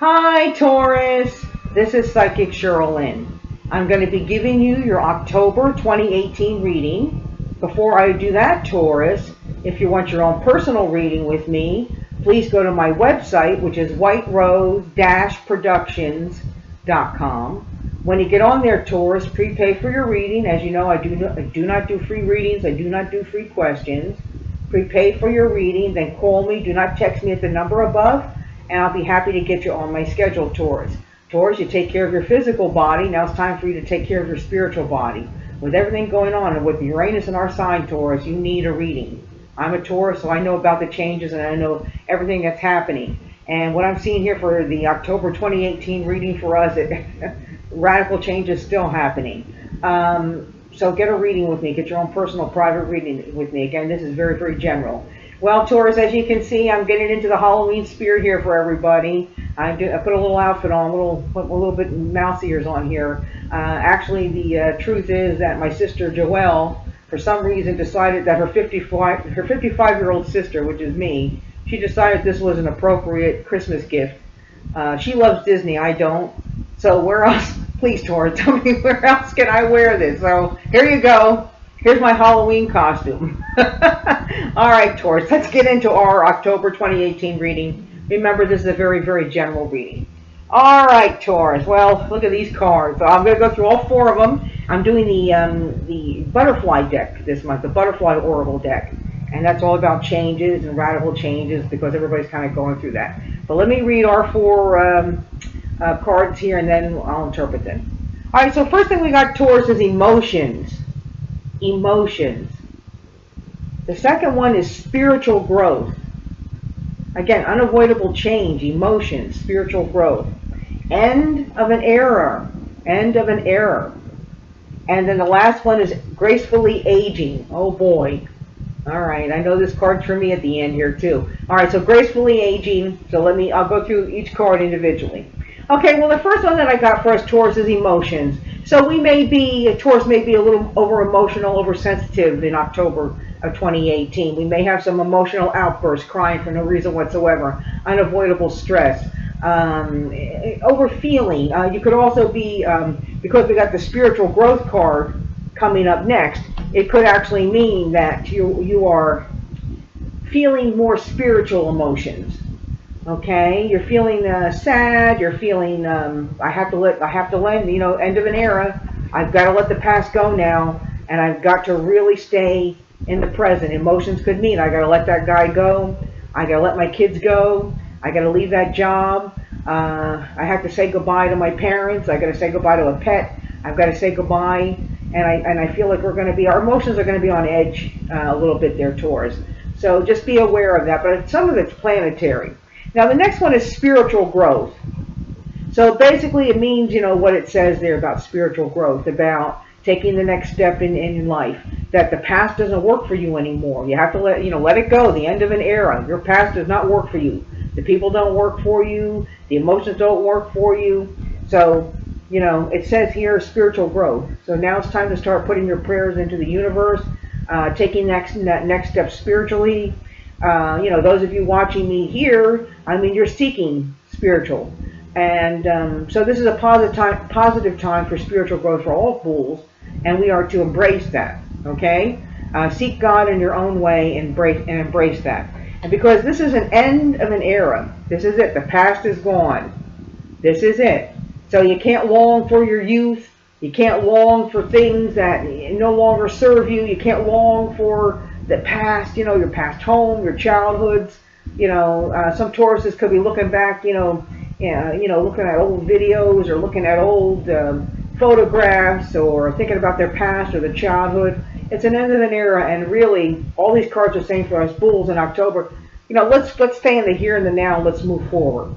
Hi Taurus, this is Psychic Cheryl Lynn. I'm going to be giving you your October 2018 reading. Before I do that, Taurus, if you want your own personal reading with me, please go to my website, which is whiterose-productions.com. When you get on there, Taurus, prepay for your reading. As you know, I do not do free readings. I do not do free questions. Prepay for your reading, then call me. Do not text me at the number above, and I'll be happy to get you on my schedule, Taurus. Taurus, you take care of your physical body. Now it's time for you to take care of your spiritual body. With everything going on, and with Uranus in our sign, Taurus, you need a reading. I'm a Taurus, so I know about the changes, and I know everything that's happening. And what I'm seeing here for the October 2018 reading for us, radical change is still happening. So get a reading with me. Get your own personal private reading with me. Again, this is very, very general. Well, Taurus, as you can see, I'm getting into the Halloween spirit here for everybody. I put a little outfit on, put a little bit mouse ears on here. Actually, the truth is that my sister Joelle, for some reason, decided that her 55-year-old sister, which is me, she decided this was an appropriate Christmas gift. She loves Disney, I don't. So where else, please Taurus, tell me where else can I wear this? So here you go. Here's my Halloween costume. All right, Taurus, let's get into our October 2018 reading. Remember, this is a very, very general reading. All right, Taurus. Well, look at these cards. So I'm going to go through all four of them. I'm doing the butterfly deck this month, the butterfly oracle deck. And that's all about changes and radical changes because everybody's kind of going through that. But let me read our four cards here, and then I'll interpret them. All right, so first thing we got, Taurus, is emotions. Emotions. The second one is spiritual growth. Again, unavoidable change, emotions, spiritual growth. End of an era. End of an era. And then the last one is gracefully aging. Oh boy. All right, I know this card's for me at the end here too. All right, so gracefully aging. So I'll go through each card individually. Okay, well, the first one that I got for us, Taurus, is emotions. So Taurus may be a little over-emotional, oversensitive in October of 2018. We may have some emotional outbursts, crying for no reason whatsoever, unavoidable stress, overfeeling. You could also be, because we got the spiritual growth card coming up next, it could actually mean that you are feeling more spiritual emotions. Okay, you're feeling sad. You're feeling I have to let end of an era. I've got to let the past go now, and I've got to really stay in the present. Emotions could mean I got to let that guy go. I got to let my kids go. I got to leave that job. I have to say goodbye to my parents. I got to say goodbye to a pet. I've got to say goodbye, and I feel like our emotions are going to be on edge a little bit there, Taurus. So just be aware of that. But some of it's planetary. Now, the next one is spiritual growth. So basically it means, what it says there about spiritual growth, about taking the next step in life, that the past doesn't work for you anymore. You have to let it go, the end of an era. Your past does not work for you. The people don't work for you. The emotions don't work for you. So, it says here spiritual growth. So now it's time to start putting your prayers into the universe, taking that next step spiritually. Those of you watching me here, you're seeking spiritual. And so this is a positive time for spiritual growth for all fools, and we are to embrace that, okay? Seek God in your own way and embrace that. And because this is an end of an era, this is it. The past is gone. This is it. So you can't long for your youth. You can't long for things that no longer serve you. You can't long for the past, your past home, your childhoods. Some Tauruses could be looking back, looking at old videos or looking at old photographs or thinking about their past or their childhood. It's an end of an era, and really, all these cards are saying for us fools in October, let's stay in the here and the now. Let's move forward,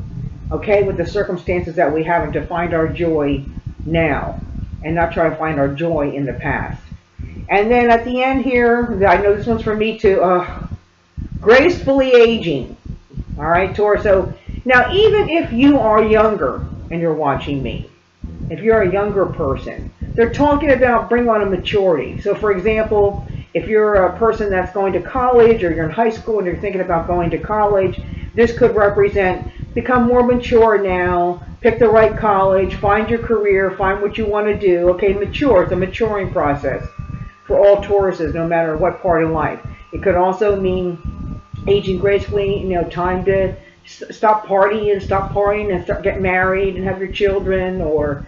okay, with the circumstances that we have, and to find our joy now, and not try to find our joy in the past. And then at the end here, I know this one's for me too, gracefully aging. All right, Taurus. So now, even if you are younger and you're watching me, if you're a younger person, they're talking about bring on a maturity. So for example, if you're a person that's going to college, or you're in high school and you're thinking about going to college, this could represent become more mature now, pick the right college, find your career, find what you want to do. Okay, mature. It's a maturing process for all Tauruses, no matter what part of life. It could also mean aging gracefully, time to stop partying and start get married and have your children, or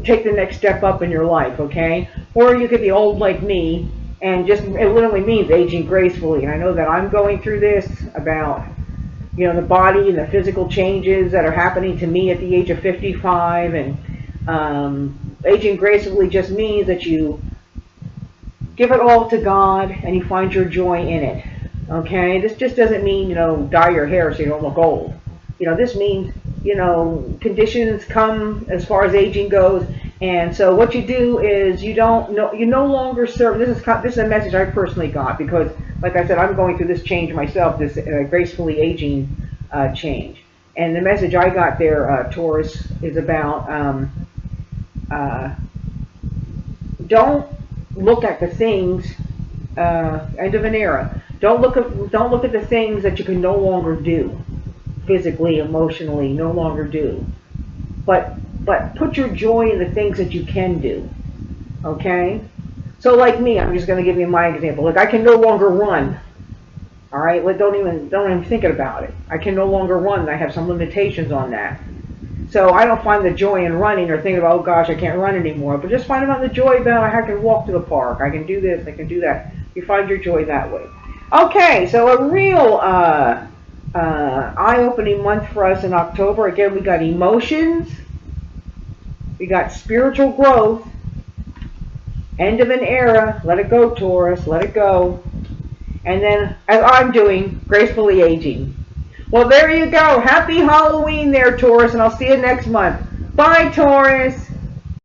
take the next step up in your life, okay? Or you could be old like me, and just, it literally means aging gracefully. And I know that I'm going through this about, the body and the physical changes that are happening to me at the age of 55, and aging gracefully just means that you give it all to God and you find your joy in it. Okay, this just doesn't mean, dye your hair so you don't look old. This means, conditions come as far as aging goes, and so what you do is you no longer serve. This is a message I personally got, because, like I said, I'm going through this change myself, this gracefully aging change. And the message I got there, Taurus, is about don't look at the things. End of an era. Don't look at the things that you can no longer do, physically, emotionally, no longer do. But put your joy in the things that you can do. Okay? So like me, I'm just going to give you my example. Like, I can no longer run. All right? Like, don't even think about it. I can no longer run. I have some limitations on that. So I don't find the joy in running or thinking about, oh gosh, I can't run anymore. But just find about the joy about I can walk to the park. I can do this. I can do that. You find your joy that way. Okay, so a real eye-opening month for us in October. Again, we got emotions, we got spiritual growth, end of an era, let it go, Taurus, let it go. And then, as I'm doing, gracefully aging. Well, there you go. Happy Halloween there, Taurus, and I'll see you next month. Bye, Taurus.